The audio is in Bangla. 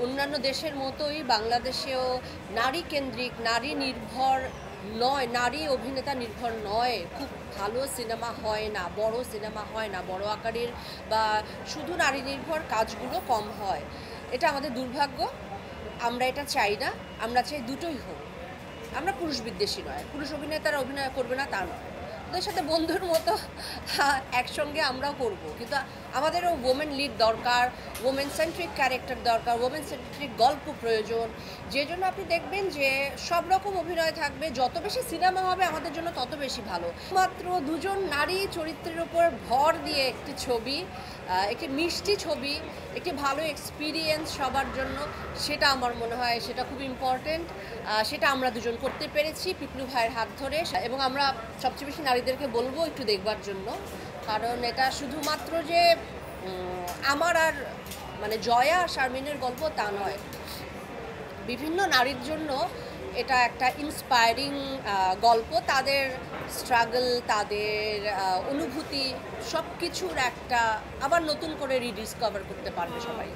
অন্যান্য দেশের মতোই বাংলাদেশেও নারী কেন্দ্রিক, নারী নির্ভর নয়, নারী অভিনেতা নির্ভর নয়, খুব ভালো সিনেমা হয় না, বড় সিনেমা হয় না, বড় আকারের বা শুধু নারী নির্ভর কাজগুলো কম হয়। এটা আমাদের দুর্ভাগ্য। আমরা এটা চাই না, আমরা চাই দুটোই হোক। আমরা পুরুষ বিদ্বেষী নয়, পুরুষ অভিনেতারা অভিনয় করবে না তা নয়, ওদের সাথে বন্ধুর মতো একসঙ্গে আমরাও করব, কিন্তু আমাদেরও ওমেন লিড দরকার, ওমেন সেন্ট্রিক ক্যারেক্টার দরকার, ওমেন সেন্ট্রিক গল্প প্রয়োজন। যে জন্য আপনি দেখবেন যে সব রকম অভিনয় থাকবে, যত বেশি সিনেমা হবে আমাদের জন্য তত বেশি ভালো। মাত্র দুজন নারী চরিত্রের উপর ভর দিয়ে একটি ছবি, একটি মিষ্টি ছবি, একটি ভালো এক্সপিরিয়েন্স সবার জন্য, সেটা আমার মনে হয় সেটা খুব ইম্পর্টেন্ট। সেটা আমরা দুজন করতে পেরেছি পিপলু ভাইয়ের হাত ধরে, এবং আমরা সবচেয়ে বেশি নারীদেরকে বলবো একটু দেখবার জন্য, কারণ এটা শুধুমাত্র যে আমার আর মানে জয়া শারমিনের গল্প তা নয়, বিভিন্ন নারীর জন্য এটা একটা ইন্সপায়ারিং গল্প। তাদের স্ট্রাগল, তাদের অনুভূতি সব কিছুর একটা আবার নতুন করে রিডিসকভার করতে পারবে সবাই।